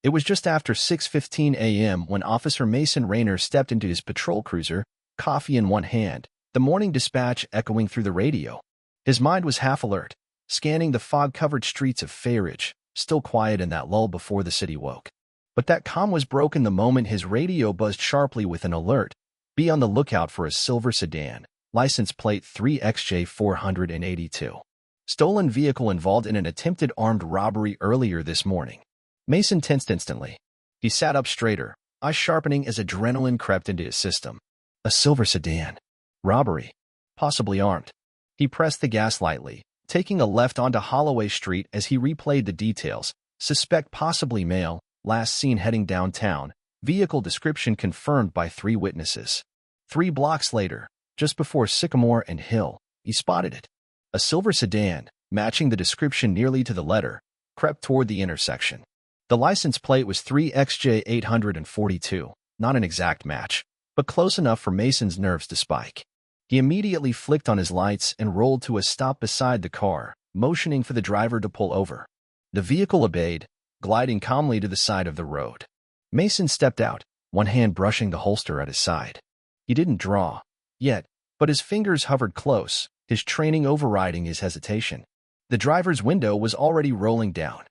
It was just after 6:15 a.m. when Officer Mason Rayner stepped into his patrol cruiser, coffee in one hand, the morning dispatch echoing through the radio. His mind was half alert, scanning the fog-covered streets of Fayridge, still quiet in that lull before the city woke. But that calm was broken the moment his radio buzzed sharply with an alert. Be on the lookout for a silver sedan, license plate 3XJ482. Stolen vehicle involved in an attempted armed robbery earlier this morning. Mason tensed instantly. He sat up straighter, eyes sharpening as adrenaline crept into his system. A silver sedan. Robbery. Possibly armed. He pressed the gas lightly, taking a left onto Holloway Street as he replayed the details. Suspect possibly male, last seen heading downtown, vehicle description confirmed by 3 witnesses. 3 blocks later, just before Sycamore and Hill, he spotted it. A silver sedan, matching the description nearly to the letter, crept toward the intersection. The license plate was 3XJ842, not an exact match, but close enough for Mason's nerves to spike. He immediately flicked on his lights and rolled to a stop beside the car, motioning for the driver to pull over. The vehicle obeyed, gliding calmly to the side of the road. Mason stepped out, one hand brushing the holster at his side. He didn't draw, yet, but his fingers hovered close, his training overriding his hesitation. The driver's window was already rolling down.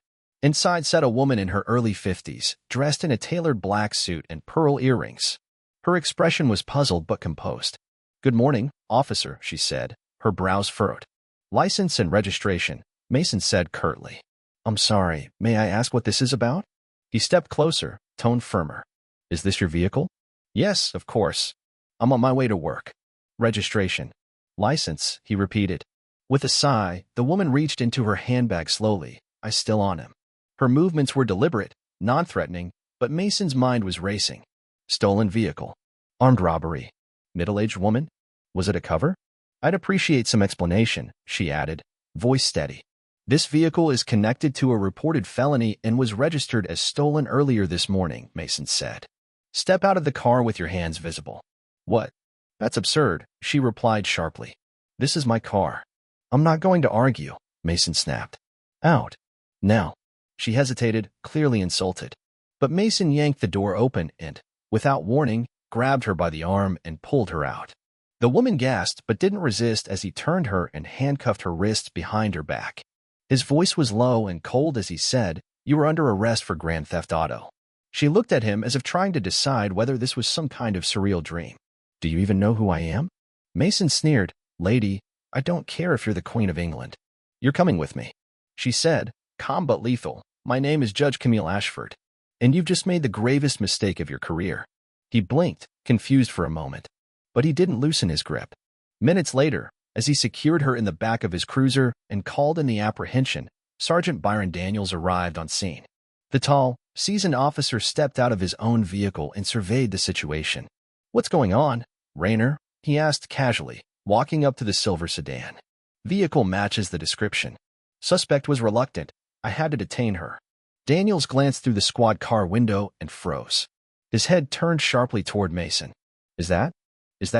Inside sat a woman in her early 50s, dressed in a tailored black suit and pearl earrings. Her expression was puzzled but composed. "Good morning, officer," she said, her brows furrowed. "License and registration," Mason said curtly. "I'm sorry, may I ask what this is about?" He stepped closer, tone firmer. "Is this your vehicle?" "Yes, of course. I'm on my way to work." "Registration." "License," he repeated. With a sigh, the woman reached into her handbag slowly, eyes still on him. Her movements were deliberate, non-threatening, but Mason's mind was racing. Stolen vehicle. Armed robbery. Middle-aged woman? Was it a cover? "I'd appreciate some explanation," she added, voice steady. "This vehicle is connected to a reported felony and was registered as stolen earlier this morning," Mason said. "Step out of the car with your hands visible." "What?" "That's absurd," she replied sharply. "This is my car." "I'm not going to argue," Mason snapped. "Out. Now." She hesitated, clearly insulted. But Mason yanked the door open and, without warning, grabbed her by the arm and pulled her out. The woman gasped but didn't resist as he turned her and handcuffed her wrists behind her back. His voice was low and cold as he said, "You are under arrest for grand theft auto." She looked at him as if trying to decide whether this was some kind of surreal dream. "Do you even know who I am?" Mason sneered. "Lady, I don't care if you're the Queen of England. You're coming with me." She said, calm but lethal, "My name is Judge Camille Ashford, and you've just made the gravest mistake of your career." He blinked, confused for a moment, but he didn't loosen his grip. Minutes later, as he secured her in the back of his cruiser and called in the apprehension, Sergeant Byron Daniels arrived on scene. The tall, seasoned officer stepped out of his own vehicle and surveyed the situation. "What's going on, Rayner?" he asked casually, walking up to the silver sedan. "Vehicle matches the description. Suspect was reluctant. I had to detain her." Daniels glanced through the squad car window and froze. His head turned sharply toward Mason. Is that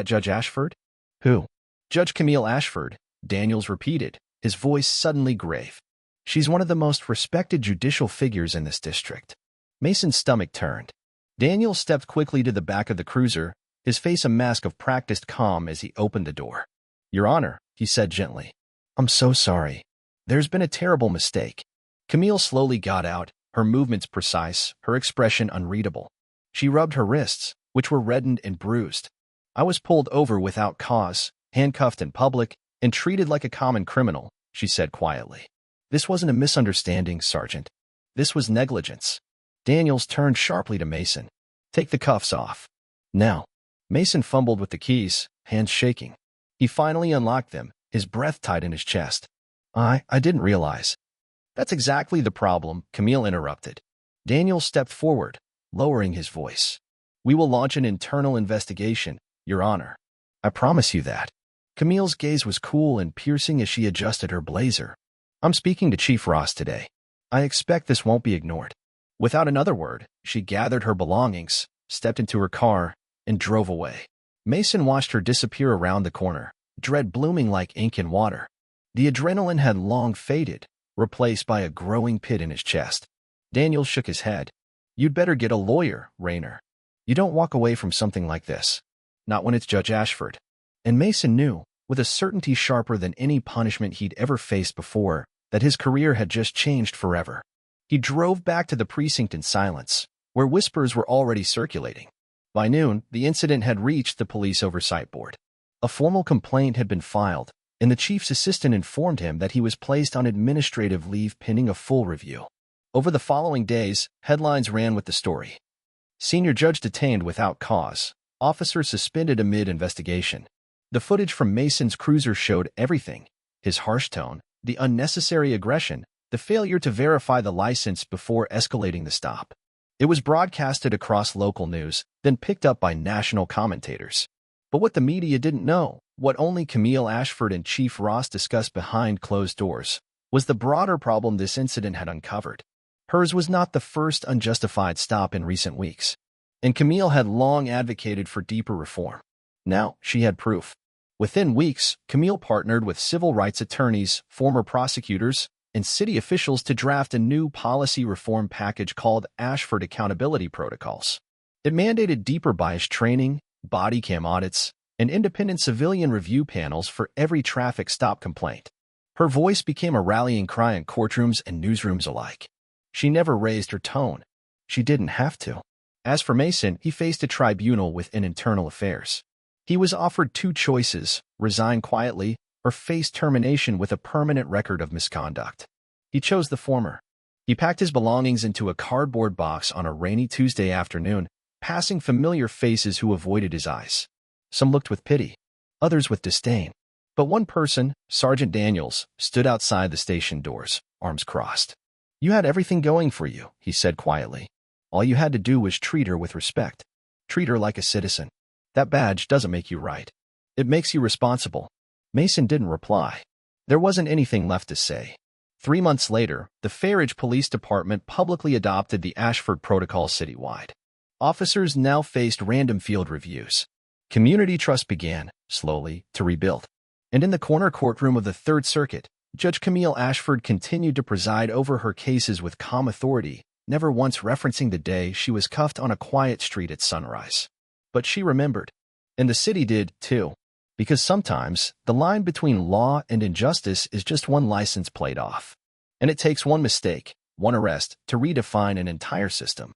Judge Ashford?" "Who?" "Judge Camille Ashford," Daniels repeated, his voice suddenly grave. "She's one of the most respected judicial figures in this district." Mason's stomach turned. Daniels stepped quickly to the back of the cruiser, his face a mask of practiced calm as he opened the door. "Your Honor," he said gently. "I'm so sorry. There's been a terrible mistake." Camille slowly got out, her movements precise, her expression unreadable. She rubbed her wrists, which were reddened and bruised. "I was pulled over without cause, handcuffed in public, and treated like a common criminal," she said quietly. "This wasn't a misunderstanding, Sergeant. This was negligence." Daniels turned sharply to Mason. "Take the cuffs off." "Now." Mason fumbled with the keys, hands shaking. He finally unlocked them, his breath tight in his chest. I didn't realize." "That's exactly the problem," Camille interrupted. Daniels stepped forward, lowering his voice. "We will launch an internal investigation, Your Honor. I promise you that." Camille's gaze was cool and piercing as she adjusted her blazer. "I'm speaking to Chief Ross today. I expect this won't be ignored." Without another word, she gathered her belongings, stepped into her car, and drove away. Mason watched her disappear around the corner, dread blooming like ink in water. The adrenaline had long faded, replaced by a growing pit in his chest. Daniels shook his head. You'd better get a lawyer, Rayner. You don't walk away from something like this. Not when it's Judge Ashford. And Mason knew, with a certainty sharper than any punishment he'd ever faced before, that his career had just changed forever. He drove back to the precinct in silence, where whispers were already circulating. By noon, the incident had reached the police oversight board. A formal complaint had been filed, and the chief's assistant informed him that he was placed on administrative leave pending a full review. Over the following days, headlines ran with the story. Senior judge detained without cause. Officer suspended amid investigation. The footage from Mason's cruiser showed everything: his harsh tone, the unnecessary aggression, the failure to verify the license before escalating the stop. It was broadcasted across local news, then picked up by national commentators. But what the media didn't know, what only Camille Ashford and Chief Ross discussed behind closed doors, was the broader problem this incident had uncovered. Hers was not the first unjustified stop in recent weeks, and Camille had long advocated for deeper reform. Now she had proof. Within weeks, Camille partnered with civil rights attorneys, former prosecutors, and city officials to draft a new policy reform package called Ashford Accountability Protocols. It mandated deeper bias training, body cam audits, and independent civilian review panels for every traffic stop complaint. Her voice became a rallying cry in courtrooms and newsrooms alike. She never raised her tone. She didn't have to. As for Mason, he faced a tribunal within internal affairs. He was offered two choices: resign quietly or face termination with a permanent record of misconduct. He chose the former. He packed his belongings into a cardboard box on a rainy Tuesday afternoon, passing familiar faces who avoided his eyes. Some looked with pity, others with disdain. But one person, Sergeant Daniels, stood outside the station doors, arms crossed. "You had everything going for you," he said quietly. "All you had to do was treat her with respect. Treat her like a citizen. That badge doesn't make you right. It makes you responsible." Mason didn't reply. There wasn't anything left to say. 3 months later, the Farage Police Department publicly adopted the Ashford Protocol citywide. Officers now faced random field reviews. Community trust began, slowly, to rebuild. And in the corner courtroom of the Third Circuit, Judge Camille Ashford continued to preside over her cases with calm authority, never once referencing the day she was cuffed on a quiet street at sunrise. But she remembered. And the city did, too. Because sometimes, the line between law and injustice is just one license plate off. And it takes one mistake, one arrest, to redefine an entire system.